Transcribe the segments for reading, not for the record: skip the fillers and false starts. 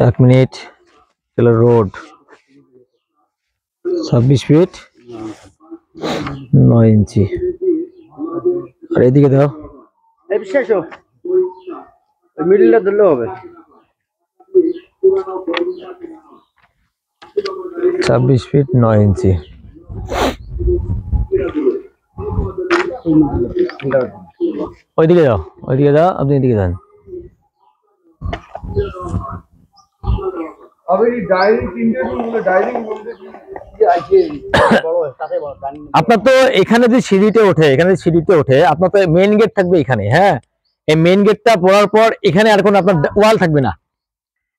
এক মিনিট। চলো road 26 fit 9 ইঞ্চি। আর এদিকে দাও, মিডলটা ধরলে হবে। 26 ফিট 9 ইঞ্চি। ওইদিকে যাও, ওইদিকে যাও, আপনি এদিকে যান। আপনার তো এখানে যে সিঁড়িতে ওঠে, এখানে সিঁড়িতে ওঠে, আপনার তো মেইন গেট থাকবে এখানে। হ্যাঁ, এই মেইন গেটটা পড়ার পর এখানে আর কোনো আপনার ওয়াল থাকবে না।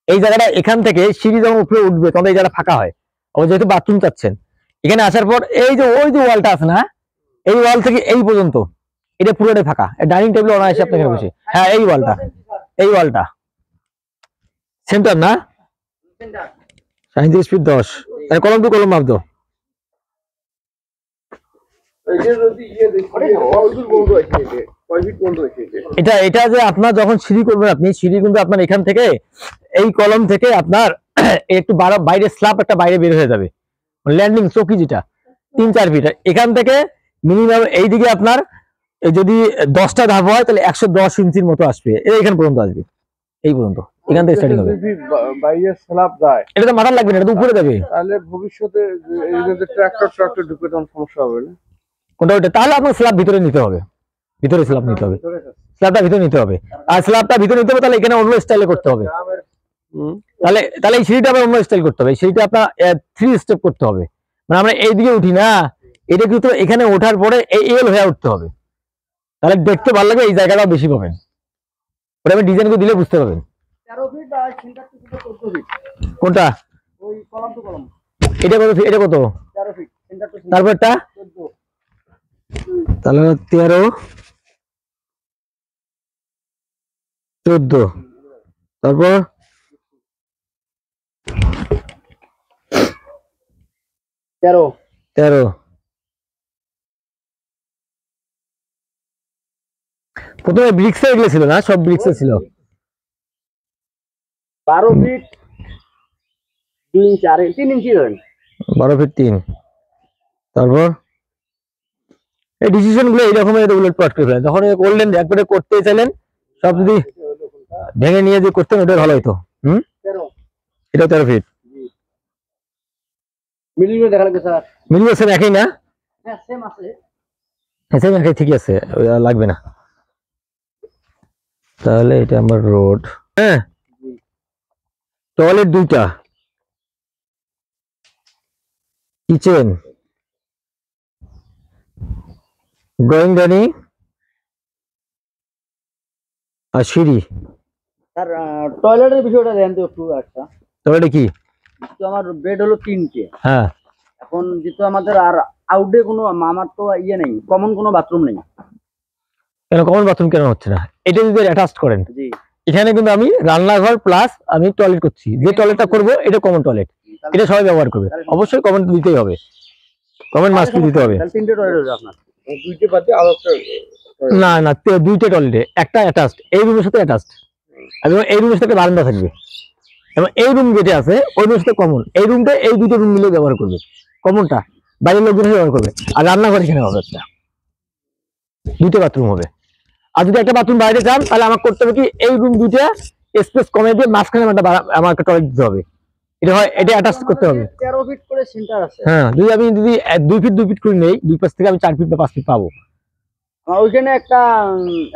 এই জায়গাটা এখান থেকে সিঁড়ি যখন উপরে উঠবে তখন এই জায়গাটা ফাঁকা হয়। আবার যেহেতু বাথরুম চাচ্ছেন, এখানে আসার পর এই যে ওই যে ওয়ালটা আছে না, এই ওয়াল থেকে এই পর্যন্ত এটা পুরোটাই ফাঁকা। ডাইনিং টেবিল অনায়াসে আপনি এখানে বসে। হ্যাঁ, এই ওয়ালটা, এই ওয়ালটা সেন্টার না, 37 ফিট 10। তাহলে কলম টু কলম মাপ দাও। এটা এটা যে আপনার যখন সিঁড়ি করবেন, আপনি সিঁড়ি কিন্তু আপনার এখান থেকে এই কলম থেকে আপনার একটু বাইরে স্ল্যাব একটা বাইরে বের হয়ে যাবে, ল্যান্ডিং চৌকি যেটা 3-4 ফিট। এখান থেকে মিনিমাম এইদিকে আপনার যদি 10টা ধাপ হয় তাহলে 110 ইঞ্চির মতো আসবে, এইখান পর্যন্ত আসবে, এই পর্যন্ত। এখান থেকে স্টার্টিং হবে। বাইরে স্ল্যাব যায়, এটা তো মাথার লাগবে না, এটা তো উপরে যাবে। তাহলে ভবিষ্যতে এই যে ট্রাক্টর ঢুকে তখন সমস্যা হবে না? কোনটা ওইটা? তাহলে আপনার স্ল্যাব ভিতরে নিতে হবে, ভিতরে স্ল্যাব নিতে হবে, স্ল্যাবটা ভিতরে নিতে হবে। আর স্ল্যাবটা ভিতরে নিতে হবে তাহলে এখানে অন্য স্টাইলে করতে হবে। তাহলে তাহলে এই সিঁড়িটা আবার অন্য স্টাইল করতে হবে। সিঁড়িটা আপনার 3 স্টেপ করতে হবে। মানে আমরা এইদিকে উঠি না, এটা কিন্তু এখানে ওঠার পরে এই এল হয়ে উঠতে হবে, তাহলে দেখতে ভালো লাগে, এই জায়গাটাও বেশি পাবেন। ওটা আমি ডিজাইন করে দিলে বুঝতে পারবেন। 13 ফিট আর সেন্টার টু 14 ফিট। কোনটা? ওই কলাম টু কলাম। এটা কত? এটা কত? 13 ফিট সেন্টার টু। তারপরটা 14। তাহলে 13 14। তারপর 13। প্রথমে ব্রিক্স এগুলো ছিল না, সব ব্রিক্স ছিল। 12 ফিট 2 ইঞ্চি আর 3 ইঞ্চি ধরেন। 12 ফিট 3। তারপর এই ডিসিশন গুলো এইরকম উলট পালট করে ফেলেন। যখন করলেন একবারে করতে চাইলেন, সব যদি ভেঙে নিয়ে যে করতেন ওটা ভালো হতো। 13। এটা 13 ফিট। মিডল দেখা লাগবে স্যার। মিডল সেম একই না? হ্যাঁ সেম আছে। সেম একই, ঠিক আছে, লাগবে না। তাহলে এটা আমার রোড। হ্যাঁ, টয়লেট 2টা, কিচেন, ড্রয়িং ডাইনিং আর সিঁড়ি। স্যার টয়লেটের বিষয়টা দেন তো একটু। আচ্ছা, টয়লেটে কি? তো আমার বেড হলো 3টে। হ্যাঁ, এখন যেহেতু আমাদের আর আউটডে কোনো আমার তো ইয়ে নেই, কমন কোনো বাথরুম নেই। কেন কমন বাথরুম কেন হচ্ছে না? এটা যদি অ্যাটাচ করেন, জি এখানে কিন্তু আমি রান্নাঘর প্লাস আমি টয়লেট করছি, যে টয়লেটটা করবো এটা কমন টয়লেট, এটা সবাই ব্যবহার করবে। অবশ্যই কমেন্ট দিতেই হবে, কমেন্ট মাস্ট দিতে হবে। তাহলে 3টে টয়লেট হবে আপনার। দুইটে বাদে আর একটা? না না, 2টে টয়লেটে, একটা অ্যাটাচড, এই রুমের সাথে অ্যাটাচড, এবং এই রুমের সাথে বারান্দা থাকবে, এবং এই রুম যেটা আছে ওই রুমের সাথে কমন। এই রুমটা এই দুটো রুম মিলে ব্যবহার করবে, কমনটা বাইরের লোকজন ব্যবহার করবে। আর রান্নাঘর এখানে হবে একটা, 2টে বাথরুম হবে। আর যদি একটা বাথরুম বাইরে চান তাহলে আমাকে করতে হবে কি, এই রুম 2টা স্পেস কমে দিয়ে মাঝখানে আমার একটা টয়লেট দিতে হবে। এটা হয়, এটা অ্যাটাচ করতে হবে। 13 ফিট করে সেন্টার আছে। হ্যাঁ, আমি যদি 2 ফিট 2 ফিট করে নেই, দুই পাশ থেকে আমি 4 ফিট বা 5 ফিট পাবো। ওইখানে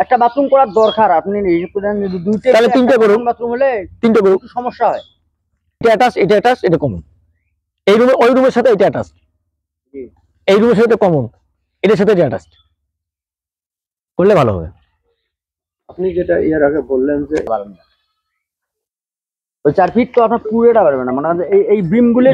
একটা বাথরুম করার দরকার। আপনি দুইটা, তাহলে 3টে করুন। বাথরুম হলে 3টে করুন, সমস্যা হয়। এটা অ্যাটাচ, এটা অ্যাটাচ, এটা কমন। এই রুমে ওই রুমের সাথে এটা অ্যাটাচ, এই রুমের সাথে কমন, এটার সাথে এটা অ্যাটাচ করলে ভালো হবে। আপনি যেটা এর আগে বললেন যে ওই 4 ফিট তো আপনার পুরোটা পারবে না, মানে এই বিম গুলো